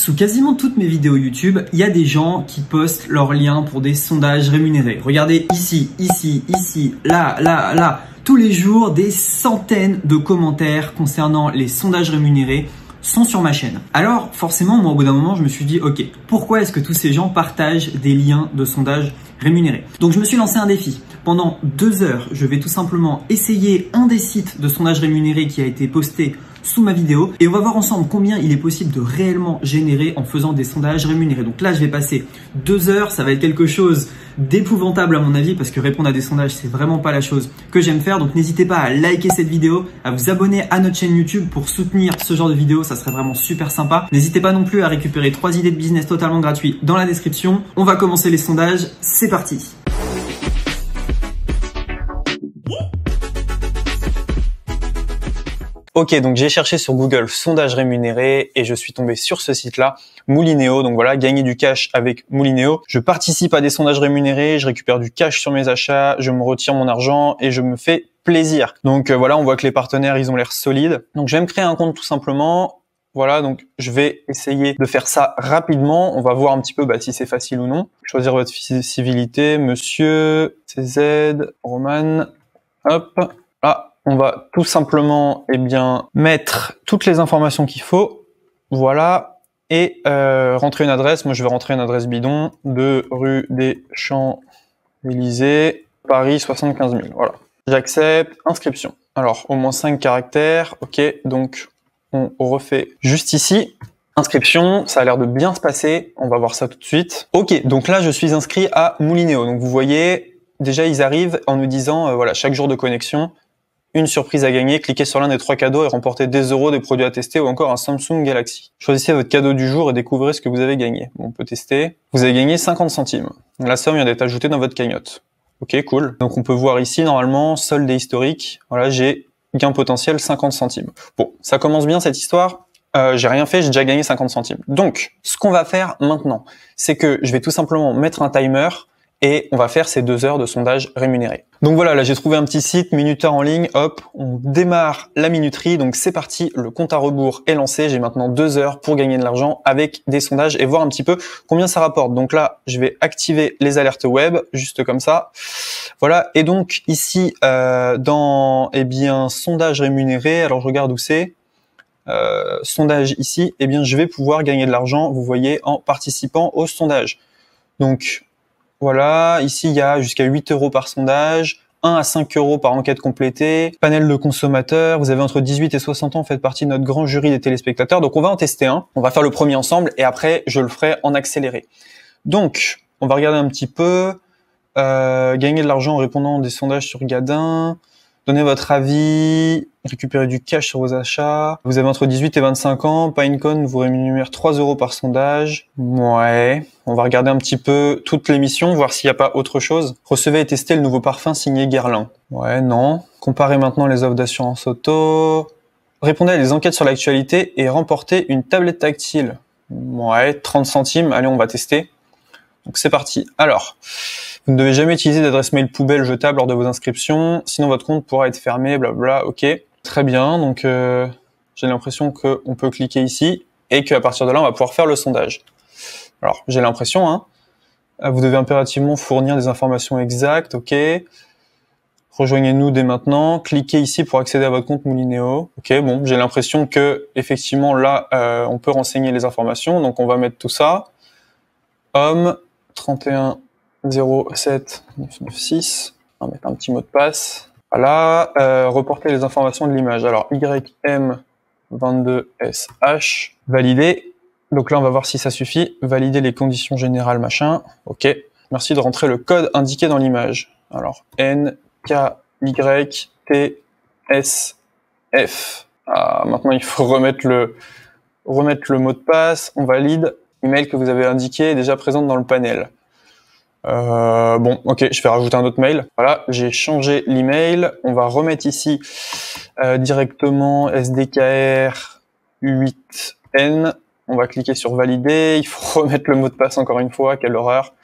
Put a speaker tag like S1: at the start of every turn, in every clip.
S1: Sous quasiment toutes mes vidéos YouTube, il y a des gens qui postent leurs liens pour des sondages rémunérés. Regardez ici, ici, ici, là, là, là. Tous les jours, des centaines de commentaires concernant les sondages rémunérés sont sur ma chaîne. Alors forcément, moi au bout d'un moment, je me suis dit ok, pourquoi est-ce que tous ces gens partagent des liens de sondages rémunérés? Donc je me suis lancé un défi. Pendant 2 heures, je vais tout simplement essayer un des sites de sondage rémunérés qui a été posté sous ma vidéo et on va voir ensemble combien il est possible de réellement générer en faisant des sondages rémunérés. Donc là, je vais passer 2 heures, ça va être quelque chose d'épouvantable à mon avis parce que répondre à des sondages, c'est vraiment pas la chose que j'aime faire. Donc n'hésitez pas à liker cette vidéo, à vous abonner à notre chaîne YouTube pour soutenir ce genre de vidéo, ça serait vraiment super sympa. N'hésitez pas non plus à récupérer 3 idées de business totalement gratuits dans la description. On va commencer les sondages, c'est parti. Ok, donc j'ai cherché sur Google sondage rémunéré et je suis tombé sur ce site-là, Moulineo. Donc voilà, gagner du cash avec Moulineo. Je participe à des sondages rémunérés, je récupère du cash sur mes achats, je me retire mon argent et je me fais plaisir. Donc voilà, on voit que les partenaires, ils ont l'air solides. Donc je vais me créer un compte tout simplement. Voilà, donc je vais essayer de faire ça rapidement. On va voir un petit peu si c'est facile ou non. Choisir votre civilité, monsieur, CZ, Roman, hop, là. On va tout simplement mettre toutes les informations qu'il faut, voilà, et rentrer une adresse. Moi je vais rentrer une adresse bidon de rue des Champs-Élysées, Paris 75 000, voilà. J'accepte, inscription. Alors au moins 5 caractères, ok, donc on refait juste ici. Inscription, ça a l'air de bien se passer, on va voir ça tout de suite. Ok, donc là je suis inscrit à Moulineo, donc vous voyez, déjà ils arrivent en nous disant, voilà, chaque jour de connexion, une surprise à gagner, cliquez sur l'un des 3 cadeaux et remportez des euros, des produits à tester ou encore un Samsung Galaxy. Choisissez votre cadeau du jour et découvrez ce que vous avez gagné. Bon, on peut tester. Vous avez gagné 50 centimes. La somme vient d'être ajoutée dans votre cagnotte. Ok, cool. Donc on peut voir ici, normalement, solde et historique. Voilà, j'ai gain potentiel 50 centimes. Bon, ça commence bien cette histoire. J'ai rien fait, j'ai déjà gagné 50 centimes. Donc, ce qu'on va faire maintenant, c'est que je vais tout simplement mettre un timer et on va faire ces 2 heures de sondage rémunéré. Donc voilà, là j'ai trouvé un petit site, minuteur en ligne, hop, on démarre la minuterie, donc c'est parti, le compte à rebours est lancé, j'ai maintenant 2 heures pour gagner de l'argent avec des sondages et voir un petit peu combien ça rapporte. Donc là, je vais activer les alertes web, juste comme ça. Voilà, et donc ici, dans, sondage rémunéré, alors je regarde où c'est, sondage ici, je vais pouvoir gagner de l'argent, vous voyez, en participant au sondage. Donc, voilà, ici il y a jusqu'à 8 euros par sondage, 1 à 5 euros par enquête complétée, panel de consommateurs, vous avez entre 18 et 60 ans, faites partie de notre grand jury des téléspectateurs, donc on va en tester un, on va faire le premier ensemble et après je le ferai en accéléré. Donc, on va regarder un petit peu, gagner de l'argent en répondant à des sondages sur Gadin, donnez votre avis, récupérez du cash sur vos achats. Vous avez entre 18 et 25 ans. Pinecone vous rémunère 3 euros par sondage. Ouais. On va regarder un petit peu toute l'émission, voir s'il n'y a pas autre chose. Recevez et testez le nouveau parfum signé Guerlain. Ouais, non. Comparez maintenant les offres d'assurance auto. Répondez à des enquêtes sur l'actualité et remportez une tablette tactile. Ouais, 30 centimes. Allez, on va tester. Donc c'est parti. Alors, vous ne devez jamais utiliser d'adresse mail poubelle jetable lors de vos inscriptions, sinon votre compte pourra être fermé, blablabla, ok. Très bien, donc j'ai l'impression qu'on peut cliquer ici et qu'à partir de là, on va pouvoir faire le sondage. Alors, j'ai l'impression, hein, vous devez impérativement fournir des informations exactes, ok. Rejoignez-nous dès maintenant, cliquez ici pour accéder à votre compte Moulineo. Ok, bon, j'ai l'impression que effectivement là, on peut renseigner les informations, donc on va mettre tout ça. Homme, 31 07 996, on va mettre un petit mot de passe. Voilà, reporter les informations de l'image. Alors YM22SH, valider. Donc là, on va voir si ça suffit. Valider les conditions générales, machin. Ok. Merci de rentrer le code indiqué dans l'image. Alors NKYTSF. Ah, maintenant, il faut remettre le mot de passe. On valide. Email que vous avez indiqué est déjà présente dans le panel. Bon, ok, je vais rajouter un autre mail. Voilà, j'ai changé l'email. On va remettre ici directement SDKR 8N. On va cliquer sur valider. Il faut remettre le mot de passe encore une fois. Quelle horreur.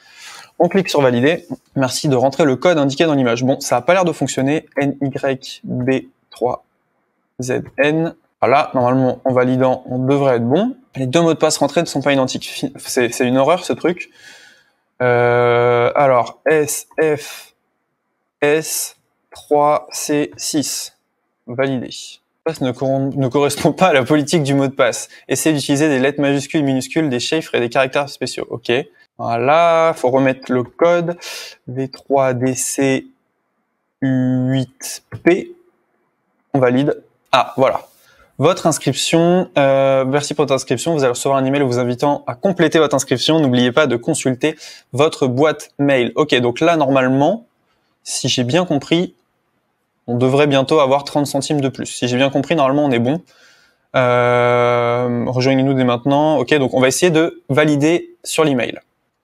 S1: On clique sur valider. Merci de rentrer le code indiqué dans l'image. Bon, ça a pas l'air de fonctionner. NYB3ZN. Voilà, normalement, en validant, on devrait être bon. Les 2 mots de passe rentrés ne sont pas identiques. C'est une horreur, ce truc. Alors, SFS3C6. Validé. Le passe ne correspond pas à la politique du mot de passe. Essayez d'utiliser des lettres majuscules, minuscules, des chiffres et des caractères spéciaux. Ok. Voilà, faut remettre le code. V3DC8P. On valide. Ah, voilà. Votre inscription, merci pour votre inscription. Vous allez recevoir un email vous invitant à compléter votre inscription. N'oubliez pas de consulter votre boîte mail. Ok, donc là, normalement, si j'ai bien compris, on devrait bientôt avoir 30 centimes de plus. Si j'ai bien compris, normalement, on est bon. Rejoignez-nous dès maintenant. Ok, donc on va essayer de valider sur l'email.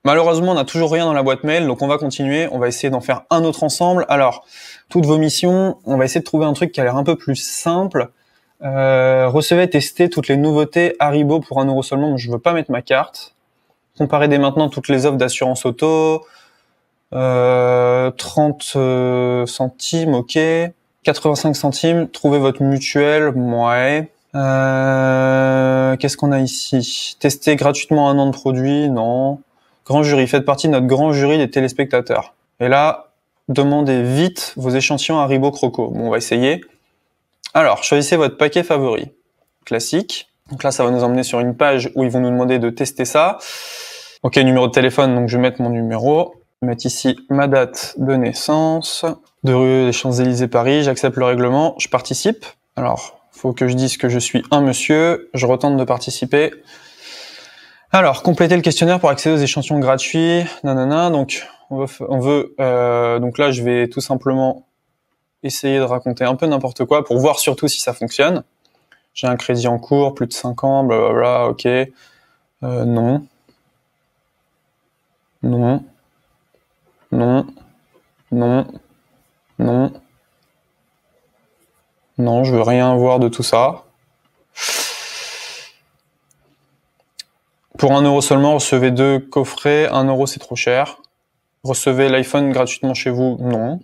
S1: Malheureusement, on n'a toujours rien dans la boîte mail, donc on va continuer. On va essayer d'en faire un autre ensemble. Alors, toutes vos missions, on va essayer de trouver un truc qui a l'air un peu plus simple. Recevez, testez toutes les nouveautés Haribo pour 1 € seulement. Je veux pas mettre ma carte. Comparez dès maintenant toutes les offres d'assurance auto. 30 centimes, ok. 85 centimes. Trouvez votre mutuelle, ouais. Qu'est-ce qu'on a ici? Testez gratuitement 1 an de produit, non. Grand jury, faites partie de notre grand jury des téléspectateurs. Et là, demandez vite vos échantillons Haribo Croco. Bon, on va essayer. Alors, choisissez votre paquet favori. Classique. Donc là, ça va nous emmener sur une page où ils vont nous demander de tester ça. Ok, numéro de téléphone, donc je vais mettre mon numéro. Je vais mettre ici ma date de naissance. De rue des Champs-Élysées, Paris. J'accepte le règlement. Je participe. Alors, faut que je dise que je suis un monsieur. Je retente de participer. Alors, complétez le questionnaire pour accéder aux échantillons gratuits. Nanana. Donc, donc là, je vais tout simplement essayer de raconter un peu n'importe quoi pour voir surtout si ça fonctionne. J'ai un crédit en cours, plus de 5 ans, blablabla, ok. Non. Non. Non. Non. Non. Non, je veux rien voir de tout ça. Pour 1 € seulement, recevez 2 coffrets. 1 € c'est trop cher. Recevez l'iPhone gratuitement chez vous? Non.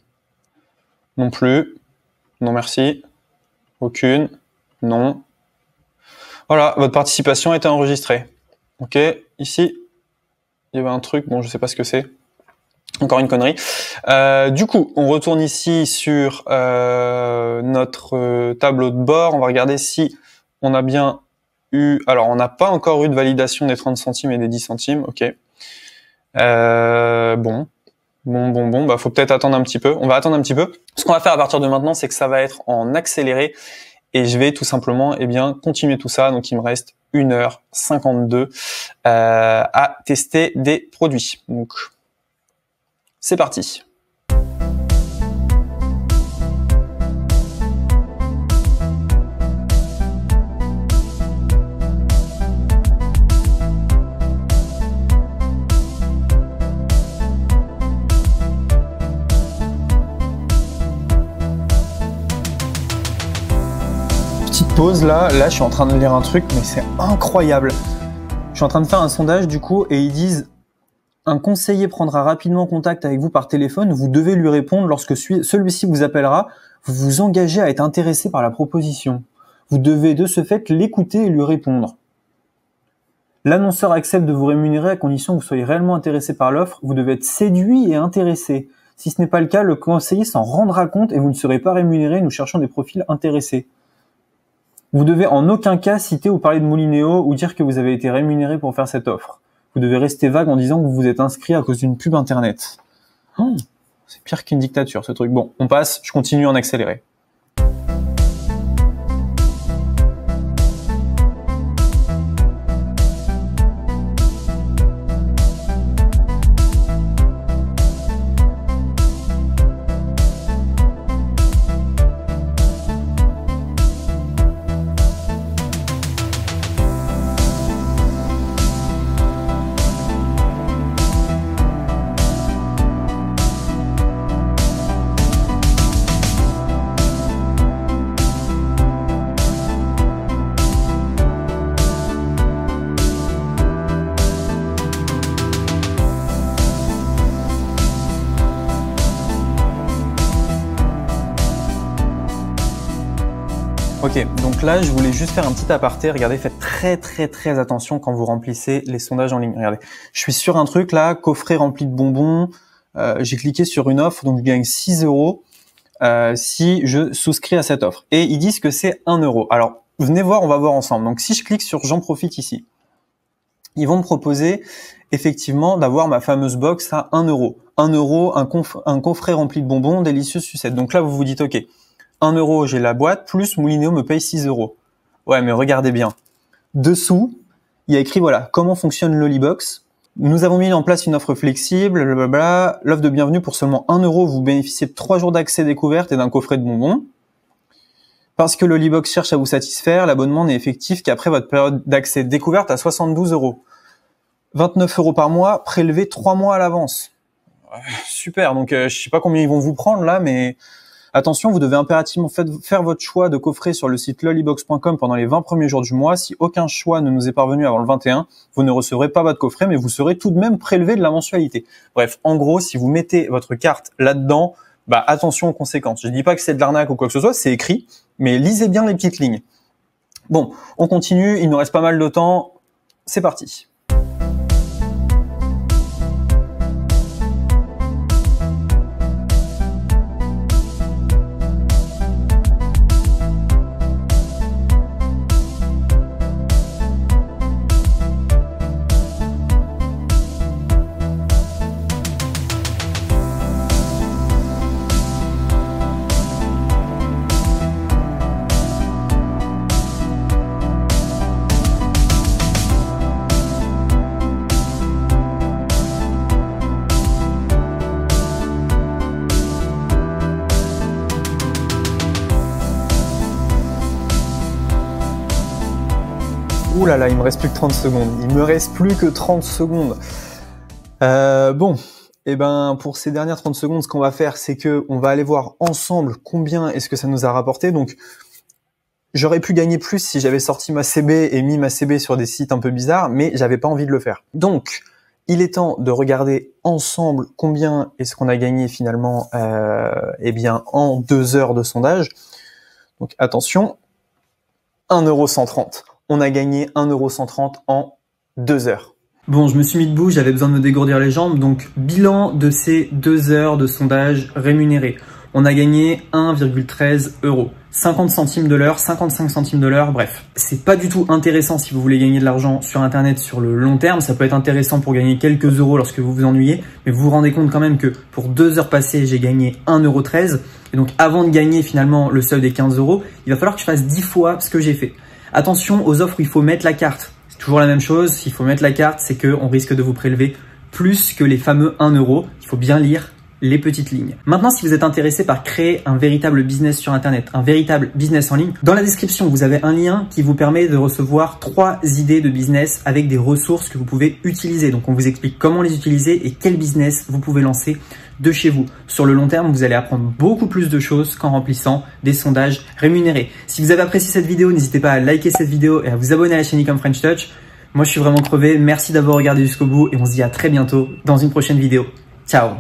S1: Non plus. Non merci. Aucune. Non. Voilà, votre participation a été enregistrée. Ok, ici, il y avait un truc, bon, je sais pas ce que c'est. Encore une connerie. Du coup, on retourne ici sur notre tableau de bord. On va regarder si on a bien eu... Alors, on n'a pas encore eu de validation des 30 centimes et des 10 centimes. Ok. Bon, bah faut peut-être attendre un petit peu. On va attendre un petit peu. Ce qu'on va faire à partir de maintenant, c'est que ça va être en accéléré et je vais tout simplement, continuer tout ça. Donc il me reste 1h52 à tester des produits. Donc c'est parti. Pause là, je suis en train de lire un truc, mais c'est incroyable. Je suis en train de faire un sondage du coup, et ils disent un conseiller prendra rapidement contact avec vous par téléphone, vous devez lui répondre lorsque celui-ci vous appellera, vous vous engagez à être intéressé par la proposition. Vous devez de ce fait l'écouter et lui répondre. L'annonceur accepte de vous rémunérer à condition que vous soyez réellement intéressé par l'offre, vous devez être séduit et intéressé. Si ce n'est pas le cas, le conseiller s'en rendra compte et vous ne serez pas rémunéré, nous cherchons des profils intéressés. Vous devez en aucun cas citer ou parler de Molinéo ou dire que vous avez été rémunéré pour faire cette offre. Vous devez rester vague en disant que vous vous êtes inscrit à cause d'une pub internet. Oh, c'est pire qu'une dictature ce truc. Bon, on passe, je continue en accéléré. Ok, donc là, je voulais juste faire un petit aparté. Regardez, faites très attention quand vous remplissez les sondages en ligne. Regardez, je suis sur un truc là, coffret rempli de bonbons. J'ai cliqué sur une offre, donc je gagne 6 € si je souscris à cette offre. Et ils disent que c'est 1 €. Alors, venez voir, on va voir ensemble. Donc, si je clique sur j'en profite ici, ils vont me proposer effectivement d'avoir ma fameuse box à 1 €. 1 €, un coffret rempli de bonbons, délicieuses sucettes. Donc là, vous vous dites, ok, 1 € j'ai la boîte, plus Moulinéo me paye 6 €. Ouais, mais regardez bien. Dessous, il y a écrit, voilà, comment fonctionne Lollybox. Nous avons mis en place une offre flexible, blablabla. L'offre de bienvenue pour seulement 1 €, vous bénéficiez de 3 jours d'accès découverte et d'un coffret de bonbons. Parce que Lollybox cherche à vous satisfaire, l'abonnement n'est effectif qu'après votre période d'accès découverte à 72 €. 29 € par mois, prélevé 3 mois à l'avance. Super, donc je sais pas combien ils vont vous prendre là, mais attention, vous devez impérativement faire votre choix de coffret sur le site lollybox.com pendant les 20 premiers jours du mois. Si aucun choix ne nous est parvenu avant le 21, vous ne recevrez pas votre coffret, mais vous serez tout de même prélevé de la mensualité. Bref, en gros, si vous mettez votre carte là-dedans, bah attention aux conséquences. Je dis pas que c'est de l'arnaque ou quoi que ce soit, c'est écrit, mais lisez bien les petites lignes. Bon, on continue, il nous reste pas mal de temps, c'est parti. Ouh là là, il me reste plus que 30 secondes. Il me reste plus que 30 secondes. Bon, et ben pour ces dernières 30 secondes, ce qu'on va faire, c'est que on va aller voir ensemble combien est-ce que ça nous a rapporté. Donc, j'aurais pu gagner plus si j'avais sorti ma CB et mis ma CB sur des sites un peu bizarres, mais j'avais pas envie de le faire. Donc, il est temps de regarder ensemble combien est-ce qu'on a gagné finalement eh bien en 2 heures de sondage. Donc attention, 1,130 €. On a gagné 1,130 € en 2 heures. Bon, je me suis mis debout, j'avais besoin de me dégourdir les jambes, donc bilan de ces 2 heures de sondage rémunéré. On a gagné 1,13 €. 50 centimes de l'heure, 55 centimes de l'heure, bref. C'est pas du tout intéressant si vous voulez gagner de l'argent sur Internet sur le long terme. Ça peut être intéressant pour gagner quelques euros lorsque vous vous ennuyez, mais vous vous rendez compte quand même que pour 2 heures passées, j'ai gagné 1,13 €. Et donc, avant de gagner finalement le seuil des 15 €, il va falloir que je fasse 10 fois ce que j'ai fait. Attention aux offres où il faut mettre la carte. C'est toujours la même chose. S'il faut mettre la carte, c'est qu'on risque de vous prélever plus que les fameux 1 €. Il faut bien lire les petites lignes. Maintenant, si vous êtes intéressé par créer un véritable business sur Internet, un véritable business en ligne, dans la description, vous avez un lien qui vous permet de recevoir 3 idées de business avec des ressources que vous pouvez utiliser. Donc, on vous explique comment les utiliser et quel business vous pouvez lancer de chez vous. Sur le long terme, vous allez apprendre beaucoup plus de choses qu'en remplissant des sondages rémunérés. Si vous avez apprécié cette vidéo, n'hésitez pas à liker cette vidéo et à vous abonner à la chaîne Ecom French Touch. Moi, je suis vraiment crevé. Merci d'avoir regardé jusqu'au bout et on se dit à très bientôt dans une prochaine vidéo. Ciao!